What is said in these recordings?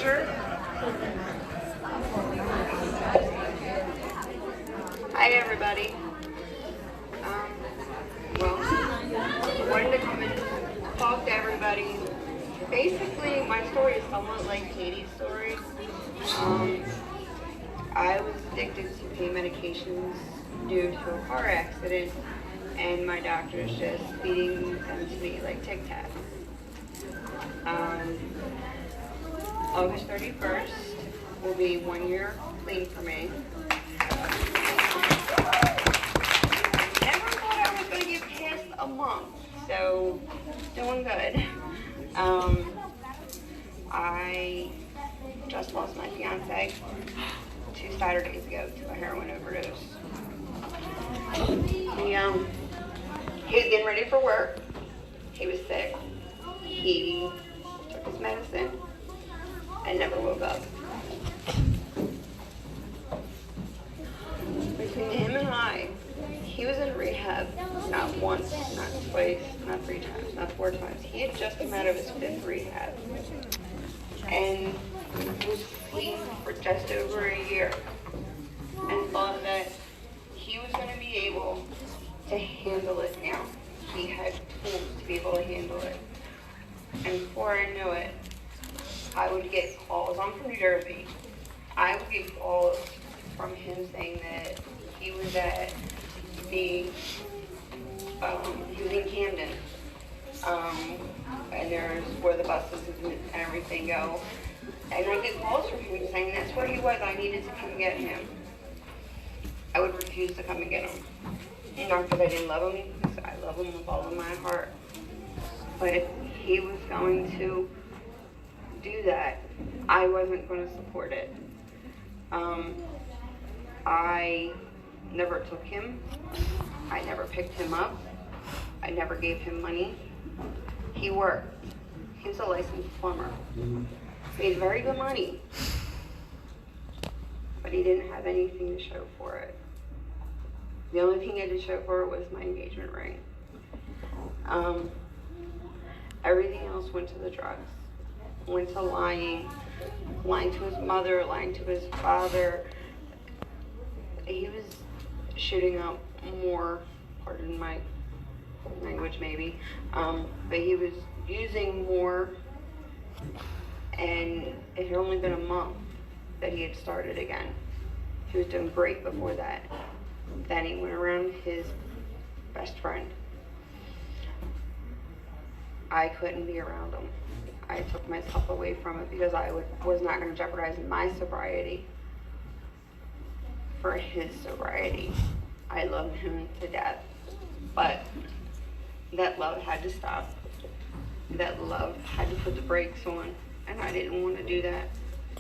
favor? Hi everybody. Well, I wanted to come and talk to everybody. Basically, my story is somewhat like Katie's story. I was addicted to pain medications due to a car accident, and my doctor is just feeding them to me like Tic Tacs. August 31st will be 1 year clean for me. Never thought I was going to get past a month, so doing good. I just lost my fiance 2 Saturdays ago to a heroin overdose. He was getting ready for work. He was sick. He took his medicine and never woke up. Between him and I, he was in rehab not once, not twice, not 3 times, not 4 times. He had just come out of his 5th rehab and was clean for just over a year and thought that he was going to be able to handle it now. He had tools to be able to handle it. And before I knew it, I would get calls. I'm from New Jersey. I would get calls from him saying that he was at he was in Camden. And there's where the buses and everything go. And I get calls from him saying that's where he was. I needed to come get him. I would refuse to come and get him. Not because I didn't love him, because I love him with all of my heart. But he was going to do that. I wasn't going to support it. I never took him. I never picked him up. I never gave him money. He worked. He was a licensed plumber. Made very good money. But he didn't have anything to show for it. The only thing he had to show for it was my engagement ring. Everything else went to the drugs. Went to lying to his mother, lying to his father. He was shooting up more, pardon my language maybe, but he was using more, and it had only been a month that he had started again. He was doing great before that. Then he went around his best friend. I couldn't be around him. I took myself away from it because I was not going to jeopardize my sobriety for his sobriety. I loved him to death, but that love had to stop. That love had to put the brakes on, and I didn't want to do that,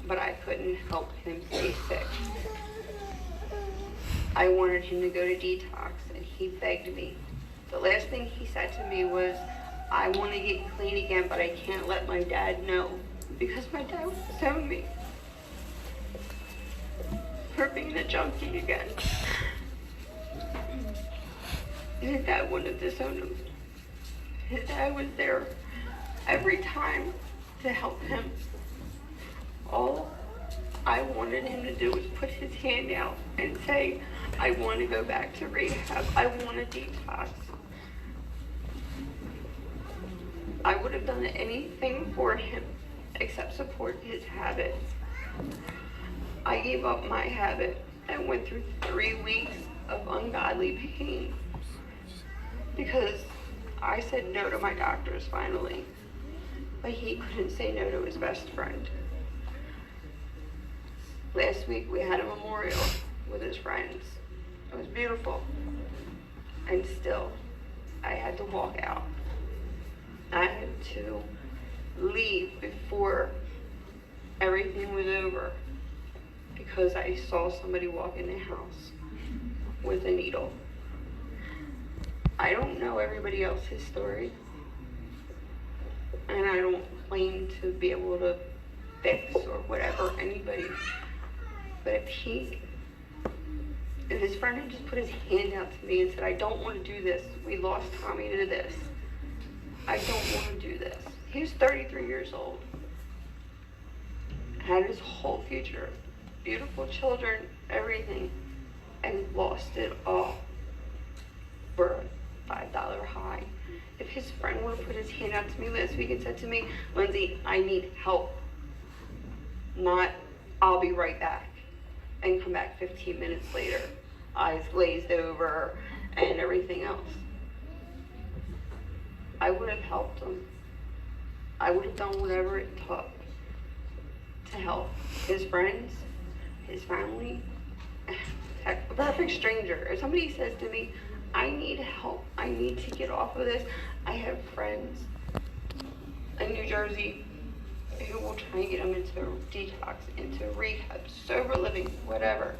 but I couldn't help him stay sick. I wanted him to go to detox, and he begged me. The last thing he said to me was, I want to get clean again, but I can't let my dad know, because my dad would disown me for being a junkie again. His dad wouldn't have disowned him. His dad was there every time to help him. All I wanted him to do was put his hand out and say, I want to go back to rehab. I want to detox. I would have done anything for him except support his habit. I gave up my habit and went through 3 weeks of ungodly pain because I said no to my doctors finally, but he couldn't say no to his best friend. Last week we had a memorial with his friends. It was beautiful, and still I had to walk out. I had to leave before everything was over because I saw somebody walk in the house with a needle. I don't know everybody else's story, and I don't claim to be able to fix or whatever anybody, but if his friend had just put his hand out to me and said, I don't want to do this. We lost Tommy to this. I don't want to do this. He was 33 years old. had his whole future, beautiful children, everything, and lost it all for a $5 high. If his friend would have put his hand out to me last week and said to me, Lindsay, I need help, not I'll be right back, and come back 15 minutes later, eyes glazed over and everything else, I would have helped him. I would have done whatever it took to help his friends, his family, heck, a perfect stranger. If somebody says to me, I need help, I need to get off of this, I have friends in New Jersey who will try and get them into detox, into rehab, sober living, whatever.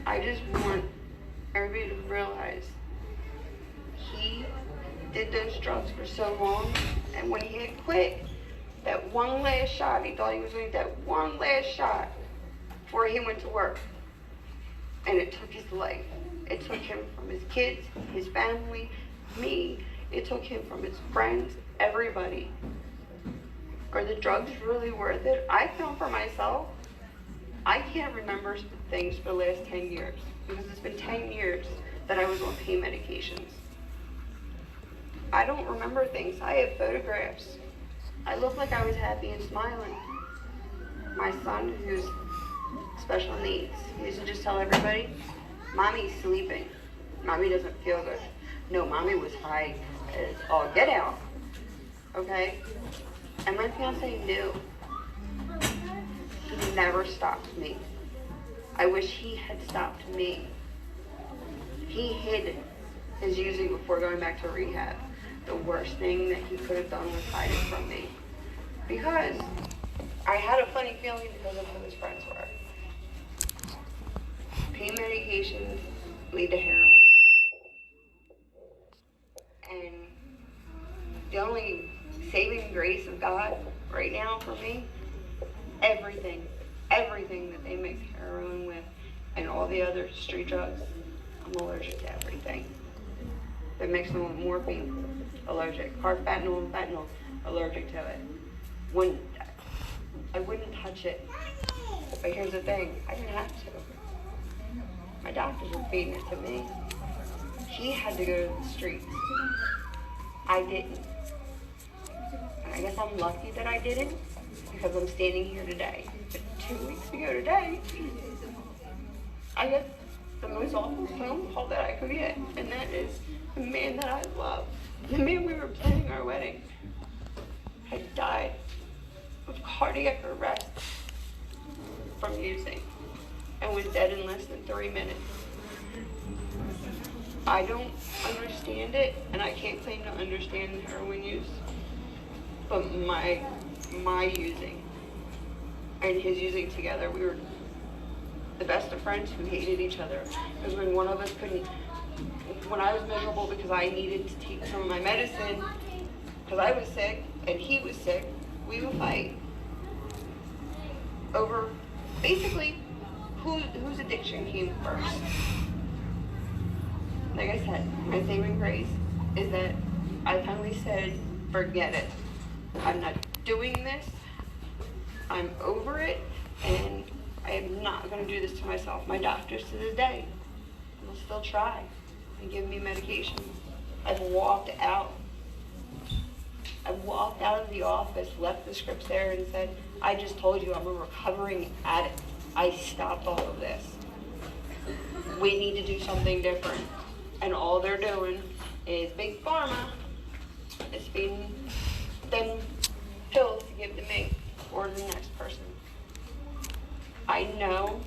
I just want everybody to realize he did those drugs for so long, and when he had quit, that one last shot, he thought he was going to get that one last shot before he went to work, and it took his life. It took him from his kids, his family, me. It took him from his friends, everybody. Are the drugs really worth it? I found for myself, I can't remember things for the last 10 years, because it's been 10 years that I was on pain medications. I don't remember things. I have photographs. I look like I was happy and smiling. My son, who's special needs, he used to just tell everybody, Mommy's sleeping. Mommy doesn't feel good. No, Mommy was high as all get out. Okay? And my fiance knew. He never stopped me. I wish he had stopped me. He hid his using before going back to rehab. The worst thing that he could have done was hide it from me. Because I had a funny feeling because of who his friends were. Pain medications lead to heroin. And the only saving grace of God right now for me, everything that they mix heroin with and all the other street drugs, I'm allergic to everything. They mix them with morphine, allergic. Carfentanil and fentanyl, allergic to it. I wouldn't touch it. But here's the thing, I didn't have to. My doctors were feeding it to me. He had to go to the streets. I didn't. And I guess I'm lucky that I didn't, because I'm standing here today. But 2 weeks ago today, I got the most awful phone call that I could get, and that is the man that I love, the man we were planning our wedding, had died of cardiac arrest from using, and was dead in less than 3 minutes. I don't understand it, and I can't claim to understand heroin use, but my using and his using together, we were the best of friends who hated each other. Because when one of us couldn't, when I was miserable because I needed to take some of my medicine, because I was sick and he was sick, we would fight over basically whose addiction came first. Like I said, my saving grace is that I finally said, forget it. I'm not doing this. I'm over it, and I am not going to do this to myself. My doctors to this day will still try and give me medication. I've walked out of the office, left the scripts there, and said, I just told you I'm a recovering addict. I stopped all of this. We need to do something different. And all they're doing is Big Pharma is feeding them pills to give to me or the next person. I know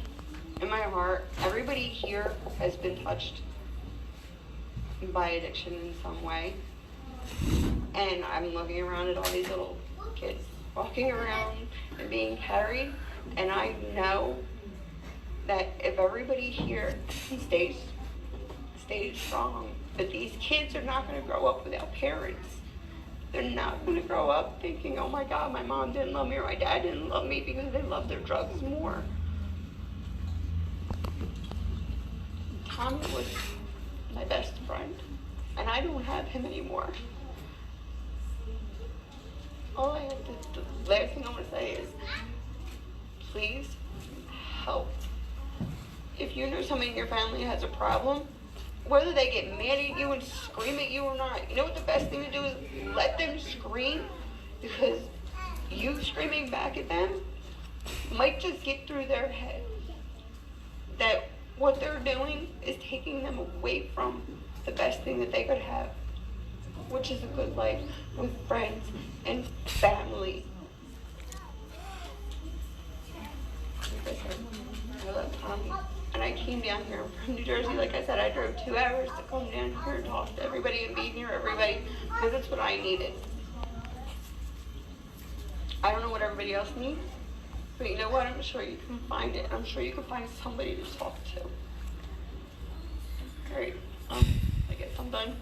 in my heart, everybody here has been touched by addiction in some way. And I'm looking around at all these little kids walking around and being carried, and I know that if everybody here stays strong, that these kids are not going to grow up without parents. They're not going to grow up thinking, oh my God, my mom didn't love me or my dad didn't love me, because they love their drugs more. Tommy was my best friend, and I don't have him anymore. All I have to, the last thing somebody in your family has a problem, whether they get mad at you and scream at you or not, you know what the best thing to do is let them scream, because you screaming back at them might just get through their head that what they're doing is taking them away from the best thing that they could have, which is a good life with friends and family. Like I said, I love Tommy. And I came down here from New Jersey. Like I said, I drove 2 hours to come down here and talk to everybody and be near everybody, because that's what I needed. I don't know what everybody else needs, but you know what? I'm sure you can find it. I'm sure you can find somebody to talk to. All right. I guess I'm done.